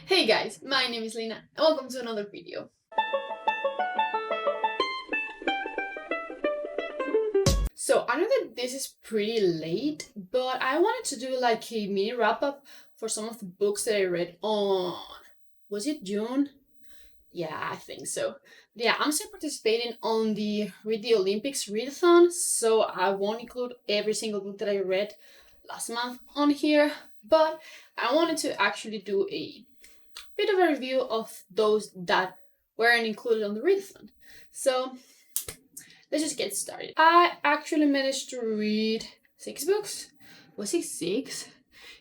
Hey guys, my name is Lena and welcome to another video. So I know that this is pretty late, but I wanted to do like a mini wrap up for some of the books that I read on, was it June? Yeah, I think so. Yeah, I'm still participating on the Read the Olympics readathon, so I won't include every single book that I read last month on here, but I wanted to actually do a bit of a review of those that weren't included on the readathon. So let's just get started. I actually managed to read 6 books. Was it 6?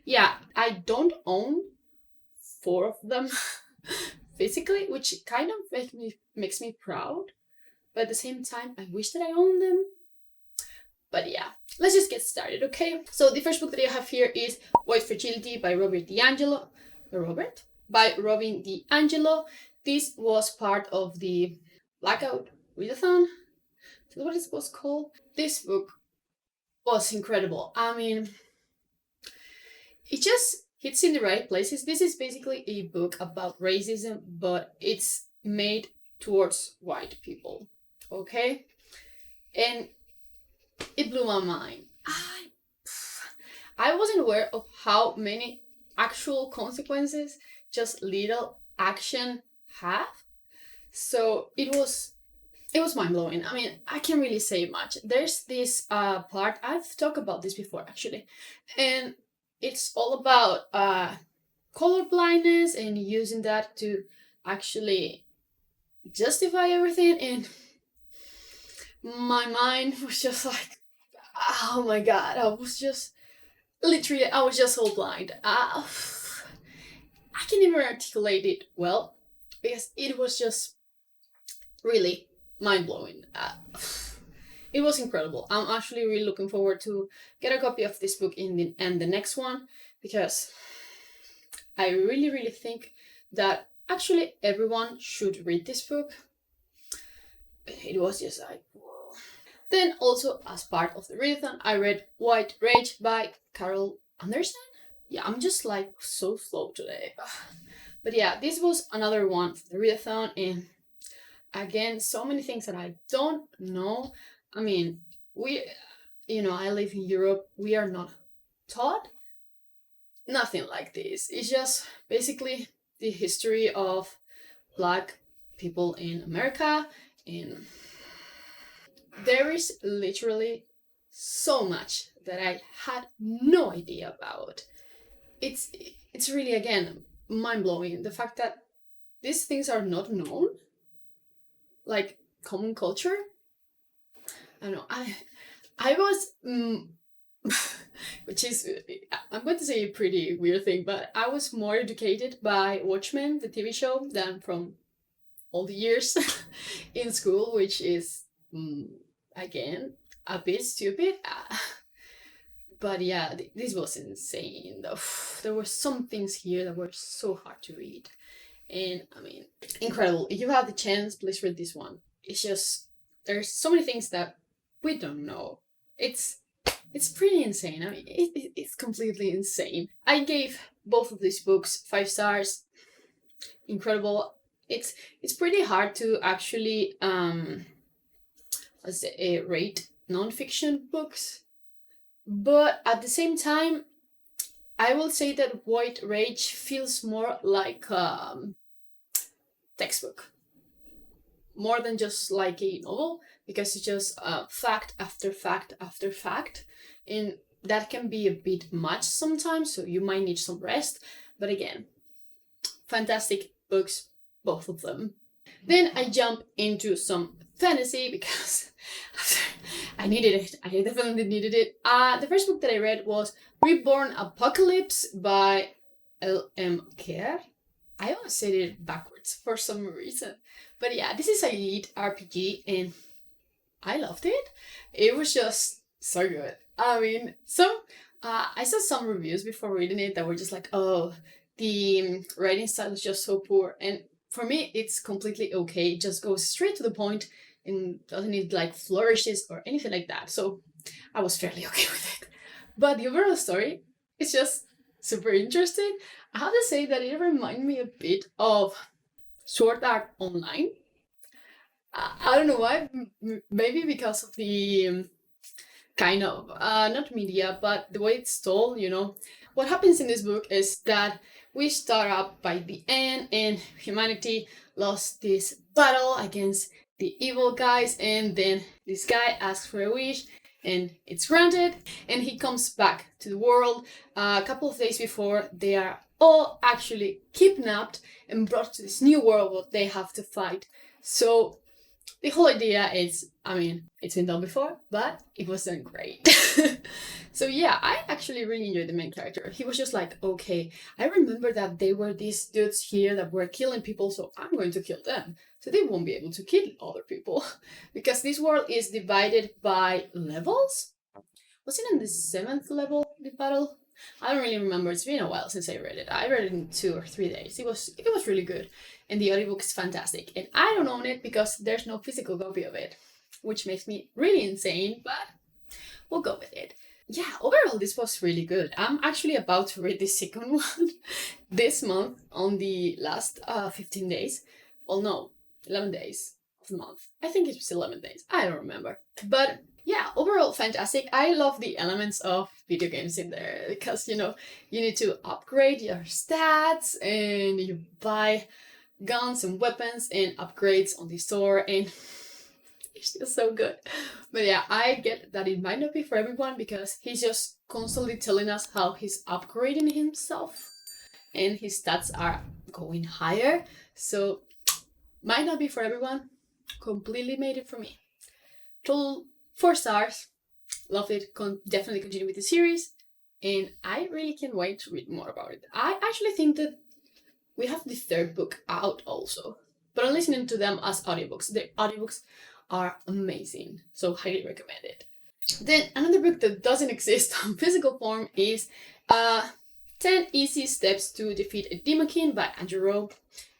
Yeah, I don't own 4 of them physically, which kind of makes me proud. But at the same time, I wish that I owned them. But yeah, let's just get started, okay? So the first book that I have here is White Fragility by Robin DiAngelo. This was part of the Blackout Readathon. Is that what it was called? This book was incredible. I mean, it just hits in the right places. This is basically a book about racism, but it's made towards white people, okay? And it blew my mind. I wasn't aware of how many actual consequences just little action have. So it was mind-blowing. I mean, I can't really say much. There's this part, I've talked about this before actually, and it's all about color blindness and using that to actually justify everything, and my mind was just like, oh my god, I was just so blind. I can't even articulate it well because it was just really mind-blowing. It was incredible. I'm actually really looking forward to get a copy of this book and the next one, because I really think that actually everyone should read this book. It was just like, whoa. Then also, as part of the readathon, I read White Rage by Carol Anderson. Yeah, I'm just like so slow today. But yeah, this was another one for the readathon, and again, so many things that I don't know. I mean, I live in Europe, we are not taught nothing like this. It's just basically the history of Black people in America, and there is literally so much that I had no idea about. It's really, again, mind-blowing, the fact that these things are not known, like common culture. I don't know. I was which is, I'm going to say a pretty weird thing, but I was more educated by Watchmen, the TV show, than from all the years in school, which is again a bit stupid. But yeah, this was insane. There were some things here that were so hard to read, and I mean, incredible. If you have the chance, please read this one. It's just, there's so many things that we don't know. It's pretty insane. I mean, it's completely insane. I gave both of these books 5 stars. Incredible. It's pretty hard to actually rate non-fiction books, but at the same time, I will say that White Rage feels more like textbook, more than just like a novel, because it's just fact after fact after fact, and that can be a bit much sometimes, so you might need some rest. But again, fantastic books, both of them. Then I jump into some fantasy because I needed it. I definitely needed it. The first book that I read was Reborn Apolcaypse by L.M. Kerr. I always said it backwards for some reason. But yeah, this is a lead RPG, and I loved it. It was just so good. I mean, I saw some reviews before reading it that were just like, oh, the writing style is just so poor. And for me, it's completely okay. It just goes straight to the point and doesn't need like flourishes or anything like that. So I was fairly okay with it. But the overall story is just super interesting. I have to say that it reminded me a bit of Sword Art Online. I don't know why, maybe because of the kind of, not media, but the way it's told, you know. What happens in this book is that we start up by the end and humanity lost this battle against the evil guys, and then this guy asks for a wish and it's granted, and he comes back to the world a couple of days before they are all actually kidnapped and brought to this new world where they have to fight. So the whole idea is, I mean, it's been done before, but it was done great. So yeah, I actually really enjoyed the main character. He was just like, okay, I remember that they were these dudes here that were killing people, so I'm going to kill them. So they won't be able to kill other people. Because this world is divided by levels? Was it in the 7th level, the battle? I don't really remember. It's been a while since I read it. I read it in 2 or 3 days. It was really good. And the audiobook is fantastic. And I don't own it because there's no physical copy of it, which makes me really insane, but we'll go with it. Yeah, overall this was really good. I'm actually about to read the second one this month on the last 15 days. Well, no, 11 days of the month. I think it was 11 days. I don't remember. But yeah, overall fantastic. I love the elements of video games in there because, you know, you need to upgrade your stats and you buy guns and weapons and upgrades on the store, and it's just so good. But yeah, I get that it might not be for everyone because he's just constantly telling us how he's upgrading himself and his stats are going higher. So might not be for everyone. Completely made it for me. Total 4 stars. Loved it. Definitely continue with the series. And I really can't wait to read more about it. I actually think that we have the 3rd book out also, but I'm listening to them as audiobooks. The audiobooks are amazing, so highly recommend it. Then another book that doesn't exist on physical form is 10 Easy Steps to Defeat a Demon King by Andrew Rowe.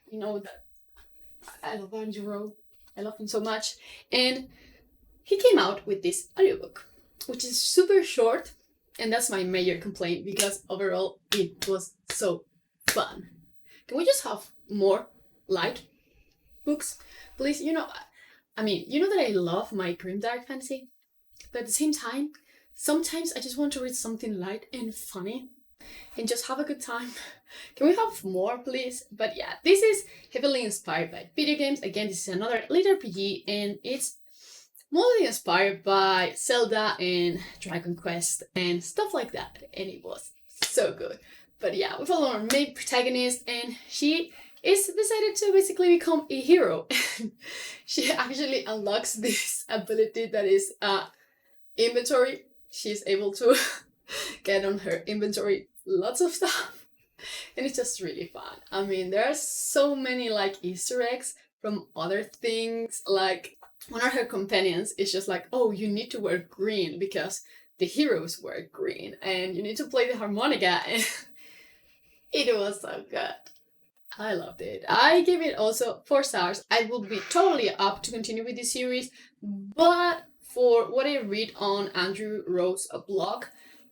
You know that I love Andrew Rowe. I love him so much. And he came out with this audiobook, which is super short, and that's my major complaint because overall it was so fun. Can we just have more light books, please? You know, I mean, you know that I love my grimdark fantasy, but at the same time, sometimes I just want to read something light and funny and just have a good time. Can we have more, please? But yeah, this is heavily inspired by video games. Again, this is another lit RPG, and it's mostly inspired by Zelda and Dragon Quest and stuff like that, and it was so good. But yeah, we follow our main protagonist, and she is decided to basically become a hero. She actually unlocks this ability that is inventory. She's able to get on her inventory lots of stuff, and it's just really fun. I mean, there are so many like Easter eggs from other things. Like one of her companions is just like, oh, you need to wear green because the heroes wear green, and you need to play the harmonica. And it was so good. I loved it. I gave it also 4 stars. I would be totally up to continue with this series, but for what I read on Andrew Rowe's blog,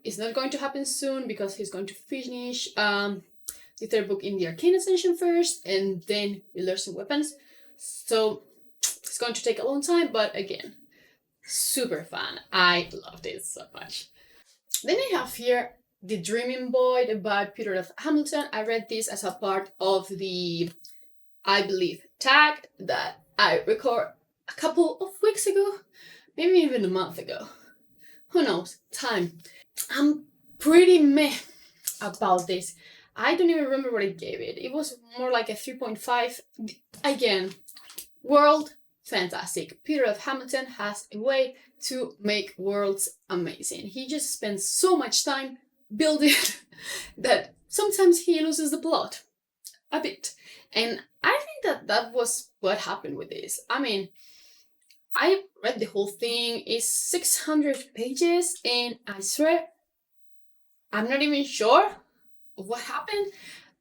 it's not going to happen soon because he's going to finish the 3rd book in the Arcane Ascension first, and then we'll learn some weapons. So it's going to take a long time, but again, super fun. I loved it so much. Then I have here The Dreaming Boy by Peter F. Hamilton. I read this as a part of the, I believe, tag that I recorded a couple of weeks ago, maybe even a month ago. Who knows? Time. I'm pretty meh about this. I don't even remember what I gave it. It was more like a 3.5. Again, world fantastic. Peter F. Hamilton has a way to make worlds amazing. He just spends so much time building that sometimes he loses the plot a bit. And I think that was what happened with this. I mean, I read the whole thing. It's 600 pages, and I swear I'm not even sure of what happened.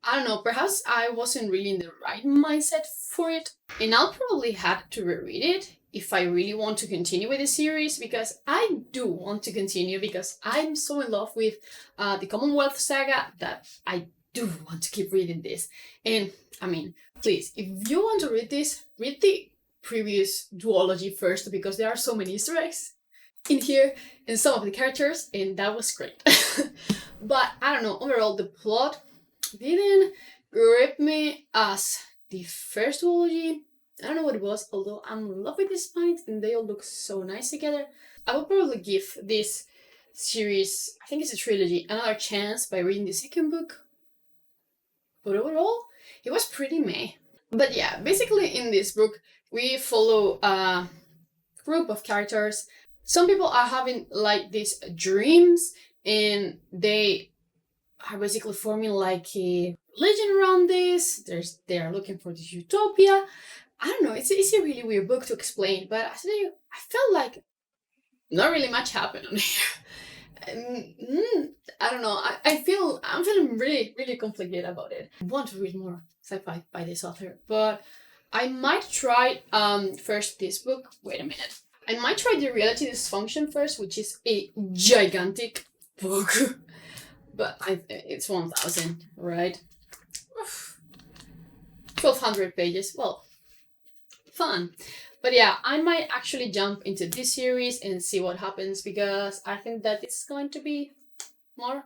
I don't know, perhaps I wasn't really in the right mindset for it, and I'll probably have to reread it if I really want to continue with the series, because I do want to continue because I'm so in love with the Commonwealth saga that I do want to keep reading this. And I mean, please, if you want to read this, read the previous duology first, because there are so many Easter eggs in here and some of the characters, and that was great. But I don't know, overall the plot didn't grip me as the first duology. I don't know what it was, although I'm in love with these spines and they all look so nice together. I would probably give this series, I think it's a trilogy, another chance by reading the second book. But overall, it was pretty meh. But yeah, basically in this book, we follow a group of characters. Some people are having like these dreams, and they are basically forming like a religion around this. They are looking for this utopia. I don't know, it's a really weird book to explain, but I felt like not really much happened on here. I don't know, I'm feeling really conflicted about it. I want to read more sci-fi by this author, but I might try first this book. Wait a minute. I might try The Reality Dysfunction first, which is a gigantic book. But it's 1,000, right? 1,200 pages. Well, fun. But yeah, I might actually jump into this series and see what happens, because I think that it's going to be more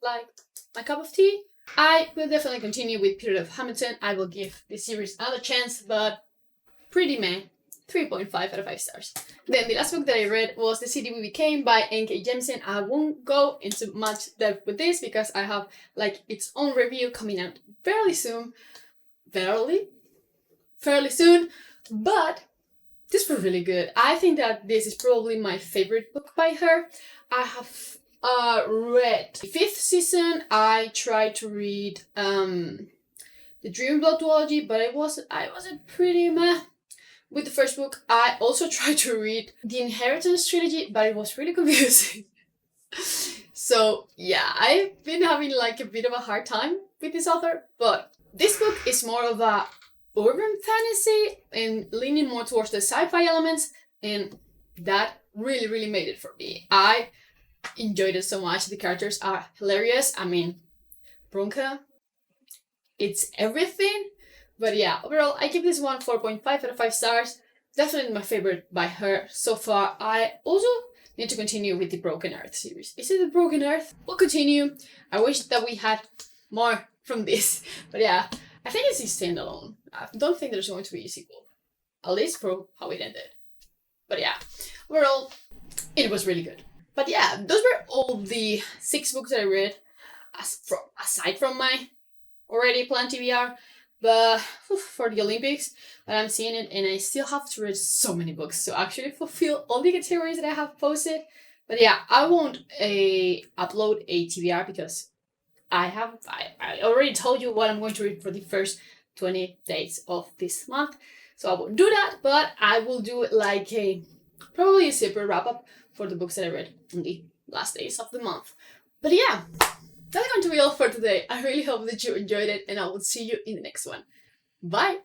like my cup of tea. I will definitely continue with Period of Hamilton. I will give this series another chance, but pretty meh. 3.5 out of 5 stars. Then the last book that I read was The City We Became by N.K. Jemisin. I won't go into much depth with this because I have like its own review coming out fairly soon. Fairly soon. But this was really good. I think that this is probably my favorite book by her. I have read the 5th season. I tried to read the Dreamblood duology, but I wasn't pretty meh with the first book. I also tried to read the Inheritance trilogy, but it was really confusing. So yeah, I've been having like a bit of a hard time with this author, but this book is more of a urban fantasy and leaning more towards the sci-fi elements, and that really made it for me. I enjoyed it so much. The characters are hilarious. I mean, Bronca, it's everything. But yeah, overall, I give this one 4.5 out of 5 stars. Definitely my favorite by her so far. I also need to continue with the Broken Earth series. Is it the Broken Earth? We'll continue. I wish that we had more from this. But yeah, I think it's a standalone. I don't think there's going to be a sequel. At least for how it ended. But yeah, overall, it was really good. But yeah, those were all the 6 books that I read, aside from my already planned TBR. But for the Olympics, but I'm seeing it, and I still have to read so many books to actually fulfill all the categories that I have posted. But yeah, I won't upload a TBR because I already told you what I'm going to read for the first 20 days of this month. So I won't do that, but I will do like probably a separate wrap up for the books that I read on the last days of the month. But yeah, that's going to be all for today. I really hope that you enjoyed it, and I will see you in the next one. Bye!